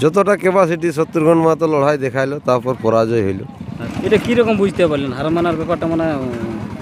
যতটা ক্যাপাসিটি শত্রুঘ্ন মাহাতো লড়াই দেখাইলো, তারপর পরাজয় হইল। এটা কিরকম বুঝতে পারলেন হার মানার ব্যাপারটা? মানে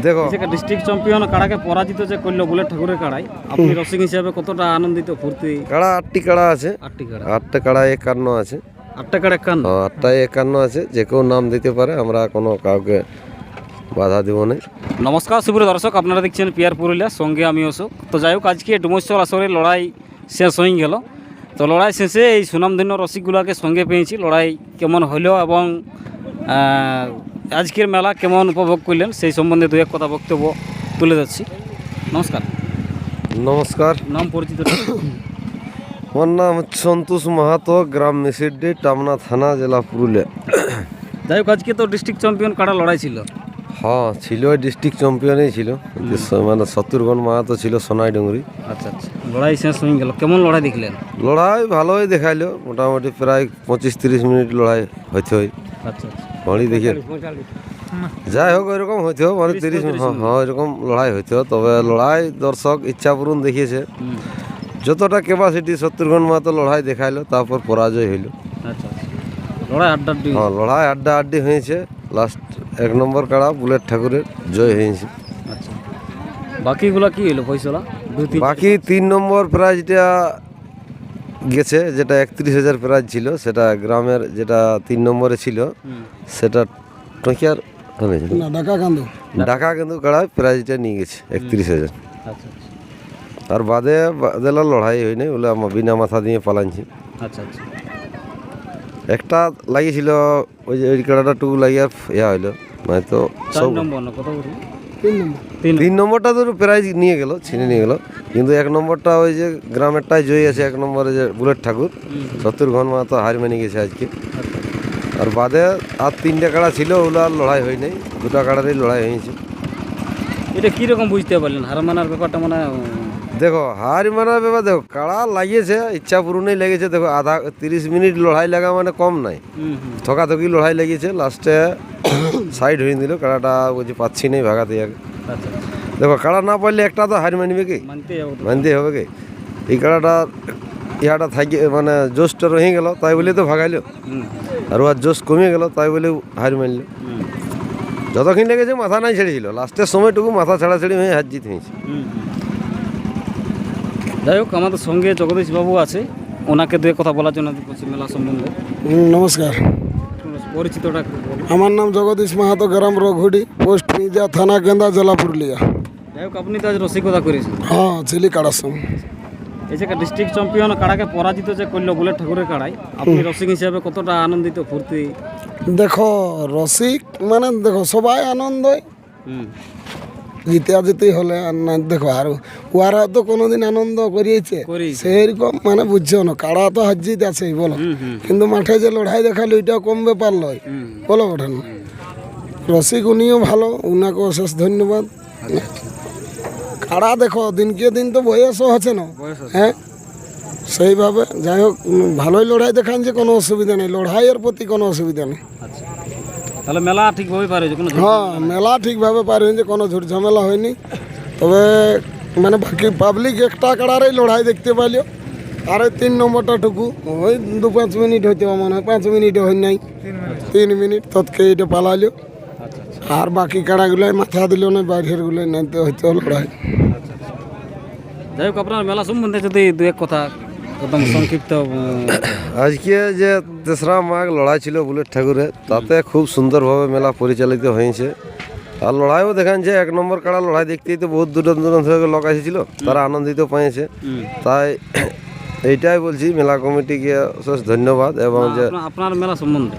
দেখো, ডিস্ট্রিক্ট চ্যাম্পিয়ন কাড়াকে পরাজিত যে করলো বুলেট ঠাকুরের কাড়াই, আপনি রসিক হিসাবে কতটা আনন্দিত ফুর্তি? কাড়া 8টি কাড়া আছে, 8টি কাড়া, 8টা কাড়া 51 আছে। 8টা কাড়া 51? 8টায় 51 আছে, যে কেউ নাম দিতে পারে, আমরা কোনো কাউকে বাধা দিব না। নমস্কার সুপ্রিয় দর্শক, আপনারা দেখছেন পিয়ার পুরুলিয়া, সঙ্গে আমি অশোক। তো যাই হোক, আজকে ডুমোরসর আসরে লড়াই শেষ হয়ে গেল। তো লড়াই শেষে এই সুনামধন্য রসিকগুলোকে সঙ্গে পেয়েছি। লড়াই কেমন হলো এবং আজকের মেলা কেমন উপভোগ করলেন সেই সম্বন্ধে দু এক কথা বক্তব্য তুলে ধরছি। নমস্কার। নমস্কার। নাম পরিচিত? আমার নাম সন্তোষ মাহাতো, গ্রাম মিসিড্ডি, টামনা থানা, জেলা পুরুলিয়া। যাই হোক, আজকে তো ডিস্ট্রিক্ট চ্যাম্পিয়ন কাড়া লড়াই ছিল। হ্যাঁ ছিল, ডিস্ট্রিক্ট চ্যাম্পিয়নই ছিল, মানে শত্রুঘ্ন মাহাতো ছিল সোনাইডুঙ্গরি। আচ্ছা আচ্ছা, লড়াই শেষ হয়ে গেল, কেমন লড়াই দেখলেন? লড়াই ভালোই দেখাইলো, মোটামুটি প্রায় 25-30 মিনিট লড়াই হইতে হয়। আচ্ছা আচ্ছা, ঘড়ি দেখে যাই হোক ওইরকম হইতে হোক, মানে 30 মিনিট, হ্যাঁ এরকম লড়াই হইতে হোক। তবে লড়াই দর্শক ইচ্ছাপূরণ দেখিয়েছে। যতটা ক্যাপাসিটি শত্রুঘ্ন মাহাতো লড়াই দেখাইলো, তারপর পরাজয় হইল। আচ্ছা আচ্ছা, লড়াই আড্ডাআড্ডি? হ্যাঁ লড়াই আড্ডাআড্ডি হয়েছে। লাস্ট 1 নম্বর কাড়া বুলেট ঠাকুরের জয় হয়েছে। আচ্ছা, বাকিগুলো কি হলো ফয়সলা? বাকি 3 নম্বর প্রাইজটা গেছে, যেটা 31,000 প্রাইজ ছিল, সেটা গ্রামের যেটা 3 নম্বরে ছিল, সেটা টঙ্কিয়ার ঢাকা কিন্তু কাড়ায় প্রাইজটা নিয়ে গেছে 31,000। আচ্ছা, আর বাদে লড়াই হয়নি, বলে আমার বিনা মাথা দিয়ে পালাইছি। আচ্ছা আচ্ছা, একটা লাগিয়েছিল, ওই যে ওই কাড়াটা টুকু লাগিয়ে ইয়া হইলো, মানে তো সব 3 নম্বরটা তো প্রাইজ নিয়ে গেল, ছিনে নিয়ে গেল। কিন্তু 1 নম্বরটা ওই যে গ্রামেরটাই জয়ী আছে, 1 নম্বরে যে বুলেট ঠাকুর শত্রুঘ্ন মাহাতো হার মেনে গেছে আজকে। আর বাদে আর 3টা কাড়া ছিল, ওগুলো আর লড়াই হয় নাই, 2টা কাড়ারই লড়াই হয়েছে। এটা কিরকম বুঝতে পারলেন হার মানার ব্যাপারটা? মানে দেখো হার মানার ব্যাপার, দেখো কাড়া লাগিয়েছে, ইচ্ছা পূরণই লেগেছে। দেখো 30 মিনিট লড়াই লাগা মানে কম নাই, থকাথকি লড়াই লেগেছে। লাস্টে সাইড হয়ে দিল কাড়াটা, বলছি পাচ্ছি নেই ভাগাতে যাকে। দেখো কাড়া না পারলে একটা তো হার মানবে কি, মানতেই হবে কি। এই কাড়াটা ইহাটা থাকি মানে জোশটা রয়ে গেল, তাই বলে তো ভাগাইলো। আর ওর জোশ কমে গেল, তাই বলে হার মানলো। যতক্ষণ লেগেছে মাথা নাই ছেড়েছিল, লাস্টের সময়টুকু মাথা ছাড়াছাড়ি হয়ে হার জিত হয়েছে। যাই হোক, আমাদের সঙ্গে জগদীশ বাবু আছে, ওনাকে দু কথা বলার জন্য মেলা সম্বন্ধে। নমস্কার, পরিচিতটা? আমার নাম জগদীশ মাহাতো, গ্রাম রঘুডি, পোস্ট মির্জা, থানা গেন্দা, জেলা পুরুলিয়া। যাই হোক, আপনি তো আজ রসিকতা করেছেন। হ্যাঁ, ছিলি কাড়ার সঙ্গে। এই যে ডিস্ট্রিক্ট চ্যাম্পিয়ন কাড়াকে পরাজিত যে করলো বুলেট ঠাকুরের কাড়াই, আপনি রসিক হিসাবে কতটা আনন্দিত ফুর্তি? দেখো রসিক মানে দেখো সবাই আনন্দই, জিতেই হলে আর না। দেখো আর ওরা তো কোনোদিন আনন্দ করিয়েছে সেইরকম, মানে বুঝছো না, কাড়া তো হার জিত আছেই বলো, কিন্তু মাঠে যে লড়াই দেখালো ওইটাও কম ব্যাপার নয়, বলো ওঠেন। রসিক উনিও ভালো, উনাকে অশেষ ধন্যবাদ। কাড়া দেখো দিনকে দিন তো বয়সও হচ্ছে না, হ্যাঁ সেইভাবে। যাই হোক, ভালোই লড়াই দেখান, যে কোনো অসুবিধা নেই, লড়াইয়ের প্রতি কোনো অসুবিধা নেই। তাহলে মেলা ঠিকভাবে পারে? হ্যাঁ মেলা ঠিকভাবে পারে, যে কোনো ঝুট ঝামেলা হয়নি। তবে মানে বাকি পাবলিক একটা কাড়ারই লড়াই দেখতে পাইল, আর ওই 3 নম্বরটা টুকু ওই 2-5 মিনিট হইতে মনে হয়, 5 মিনিটে হয় নাই, 3 মিনিট তৎকে এটা পালাইল। আর বাকি কাড়াগুলোই মাথা দিল না, বাইরেরগুলোই নাইতে হইতে লড়াই। যাই হোক, আপনার মেলা সম্বন্ধে যদি দু এক কথা একদম সংক্ষিপ্ত। আজকে যে 3রা মাঘ লড়াই ছিল বুলেট ঠাকুরের, তাতে খুব সুন্দরভাবে মেলা পরিচালিত হয়েছে। আর লড়াইও দেখান যে 1 নম্বর কাড়া লড়াই দেখতেই তো বহুত দূর থেকে লোক এসেছিল, তারা আনন্দিত পেয়েছে। তাই এইটাই বলছি মেলা কমিটিকে অশেষ ধন্যবাদ। এবং যে আপনার মেলা সম্বন্ধে?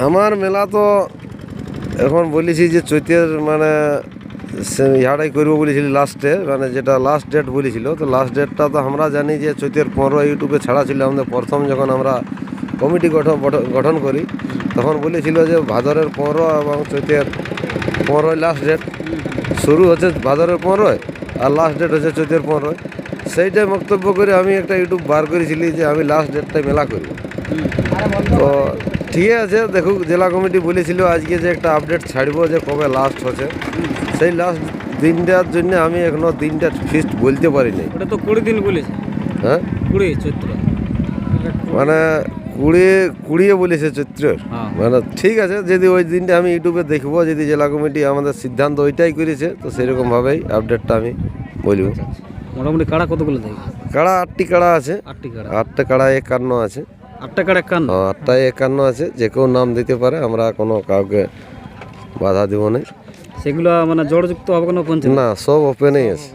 আমার মেলা তো এখন বলেছি যে চৈতের মানে ইহাটাই করবো বলেছিলি লাস্টে, মানে যেটা লাস্ট ডেট বলেছিল। তো লাস্ট ডেটটা তো আমরা জানি যে চৈতের 15 ইউটিউবে ছাড়া ছিল। আমাদের প্রথম যখন আমরা কমিটি গঠন করি, তখন বলেছিল যে ভাদরের 15 এবং চৈতের 15 লাস্ট ডেট। শুরু হচ্ছে ভাদরের 15 আর লাস্ট ডেট হচ্ছে চৈতের 15। সেইটাই বক্তব্য করে আমি একটা ইউটিউব বার করেছিলি যে আমি লাস্ট ডেটটাই মেলা করব। তো ঠিক আছে, দেখুক জেলা কমিটি বলেছিল আজকে যে একটা আপডেট ছাড়বো যে কবে লাস্ট হচ্ছে। সেই লাস্ট দিনটার জন্য আমি এখনো দিনটা ফিক্সড বলতে পারি নাই। ওটা তো 20 দিন বলেছে। হ্যাঁ 20 চৈত্র, মানে কুড়িয়ে বলেছে চৈত্রের। হ্যাঁ। মানে ঠিক আছে, যদি ওই দিনটা আমি ইউটিউবে দেখবো, যদি জেলা কমিটি আমাদের সিদ্ধান্ত ওইটাই করেছে তো সেরকমভাবেই আপডেটটা আমি বলবো। মোটামুটি কাড়া কতগুলো থাকে? কাড়া 8টি কাড়া আছে, 8টি কাড়া। 8টা কাড়া 51 আছে। 8টা কাড়া 51? হ্যাঁ, 8টায় 51 আছে, যে কেউ নাম দিতে পারে, আমরা কোনো কাউকে বাধা দিব না। সেগুলো মানে জড়যুক্ত হবে কোনো পঞ্চায়েত? না, সব ওপেনেই আছে,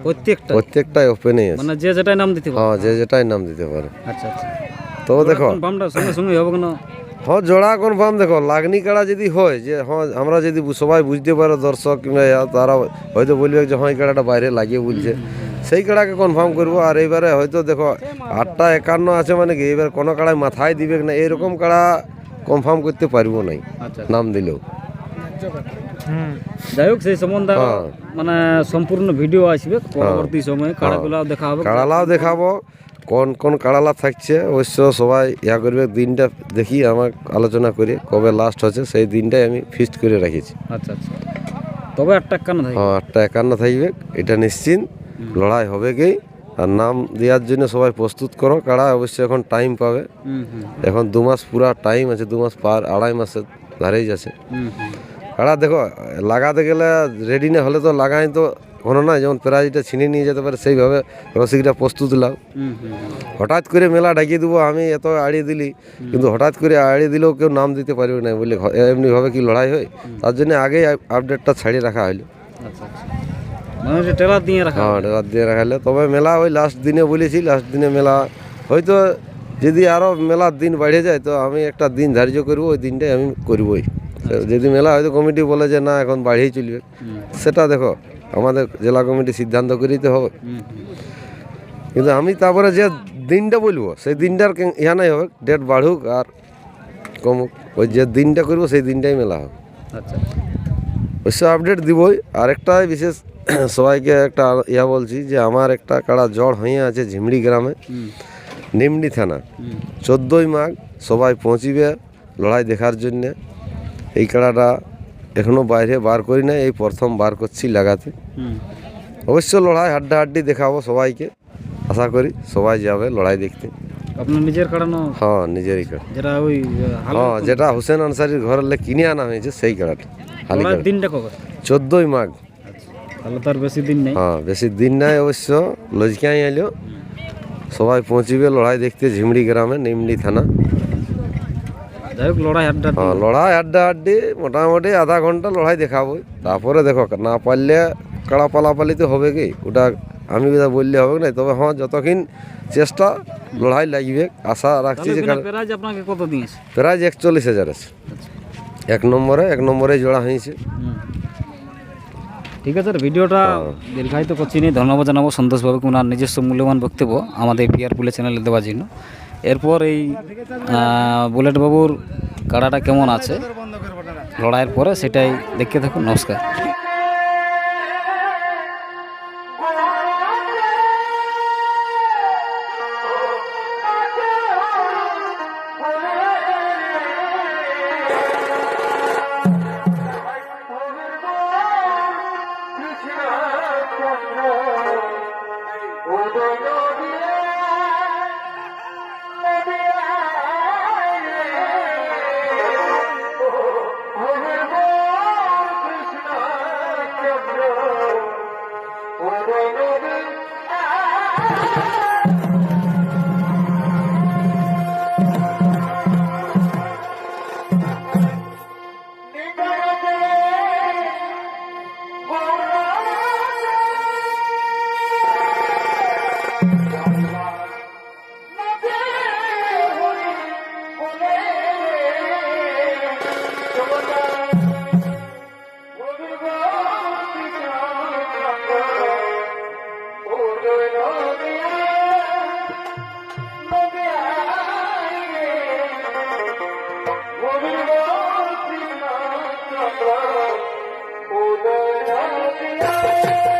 প্রত্যেকটাই ওপেনেই আছে। মানে যে যেটাই নাম দিতে পারে? হ্যাঁ, যে যেটাই নাম দিতে পারে। আচ্ছা আচ্ছা। তো দেখো, কনফার্মটা সঙ্গে সঙ্গে হবে কোনো? হ্যাঁ, জোড়া কনফার্ম। দেখো, লাগনি কাড়া যদি হয়, যে হ্যাঁ আমরা যদি সবাই বুঝতে পারে, দর্শক কিংবা তারা হয়তো বলবে যে হ্যাঁ এই কাড়াটা বাইরে লাগিয়ে বলছে, সেই কাড়াকে কনফার্ম করবো। আর এইবারে হয়তো দেখো 8টা 51 আছে, মানে কি এবার কোনো কাড়ায় মাথায় দিবে না, এরকম কাড়া কনফার্ম করতে পারবো নাই নাম দিলেও। যাই হোক, সেই সম্বন্ধে হ্যাঁ। মানে সম্পূর্ণ ভিডিও আসবে পরবর্তী সময়ে, কাড়াগুলো দেখা হবে, কাড়ালাও দেখাবো, কোন কোন কাড়ালা থাকছে অবশ্য সবাই ইয়া করবে। দিনটা দেখি আমার আলোচনা করে কবে লাস্ট হচ্ছে, সেই দিনটাই আমি ফিক্সড করে রাখেছি। আচ্ছা আচ্ছা। তবে 8টা 51 থাকবে? হ্যাঁ, 8টা 51 থাকবে, এটা নিশ্চিন্ত। লড়াই হবে কি, আর নাম দেওয়ার জন্য সবাই প্রস্তুত করো। কাড়া অবশ্যই এখন টাইম পাবে, এখন 2 মাস পুরা টাইম আছে, 2 মাস পার, 2.5 মাসের ধারেই আছে। কাড়া দেখো, লাগাতে গেলে রেডি না হলে তো লাগাই তো কোনো না, যেমন প্রাইজটা ছিনিয়ে নিয়ে যেতে পারে, সেইভাবে রসিকটা প্রস্তুত লাও। হঠাৎ করে মেলা ডাকিয়ে দেবো আমি, এত আড়িয়ে দিলি, কিন্তু হঠাৎ করে আড়িয়ে দিলেও কেউ নাম দিতে পারবে না, বলে এমনিভাবে কি লড়াই হয়? তার জন্য আগেই আপডেটটা ছাড়িয়ে রাখা হলো। আচ্ছা আচ্ছা। মানে টেলার দিয়ে রাখা? হ্যাঁ, রাত দিয়ে রাখালে। তবে মেলা ওই লাস্ট দিনে বলেছি, লাস্ট দিনে মেলা হয়তো যদি আরও মেলার দিন বেড়ে যায় তো আমি একটা দিন ধার্য করবো, ওই দিনটাই আমি করবই। যদি মেলা হয়তো কমিটি বলে যে না এখন বাড়িয়েই চলবে, সেটা দেখো আমাদের জেলা কমিটি সিদ্ধান্ত করিতে হবে। কিন্তু আমি তারপরে যে দিনটা বলবো সেই দিনটার ইয়া নাই হবে, ডেট বাড়ুক আর কমুক, ওই যে দিনটা করবো সেই দিনটাই মেলা হবে। আচ্ছা। অবশ্য আপডেট দিবই। আরেকটাই বিশেষ সবাইকে একটা ইয়া বলছি, যে আমার একটা কাড়া জ্বর হয়ে আছে ঝিমড়ি গ্রামে, নিমডি থানা, 14ই মাঘ সবাই পৌঁছিবে লড়াই দেখার জন্যে। এই কাড়াটা এখনও বাইরে বার করি না, এই প্রথম বার করছি লাগাতে। অবশ্য লড়াই হাড্ডাহাড্ডি দেখাবো সবাইকে, আশা করি সবাই যাবে লড়াই দেখতে। আপনার নিজের কাড়ানো? হ্যাঁ, নিজেরই কাড়া। যেটা ওই হ্যাঁ, যেটা হোসেন আনসারির ঘরের কিনে আনা হয়েছে সেই কাড়াটা। দিনটা কবে? 14ই মাঘ। তাহলে তার বেশি দিন নেই। হ্যাঁ, বেশি দিন নাই অবশ্য, লজকাই এলো, সবাই পৌঁছিবে লড়াই দেখতে ঝিমড়ি গ্রামে, নিমডি থানা। যাই হোক, লড়াই আড্ডা? হ্যাঁ, লড়াই হাড্ডাহাড্ডি মোটামুটি আধা ঘন্টা লড়াই দেখাবো। তারপরে দেখো না পারলে কাড়া পালাপালি তো হবে কি, ওটা আমি বললে হবে না। তবে হ্যাঁ, যতক্ষণ চেষ্টা লড়াই লাগবে, আশা রাখছি যে প্রাইজ আপনাকে কত দিয়েছে? প্রাইজ 41,000 আছে। 1 নম্বরে জোড়া হয়েছে। ঠিক আছে, ভিডিওটা দীর্ঘায়িত করছি নি। ধন্যবাদ জানাবো সন্তোষবাবু ওনার নিজস্ব মূল্যবান বক্তব্য আমাদের পিআর পুলে চ্যানেলে দেওয়ার জন্য। এরপর এই বুলেট বাবুর কাড়াটা কেমন আছে লড়াইয়ের পরে সেটাই দেখতে থাকুন। নমস্কার। Oh,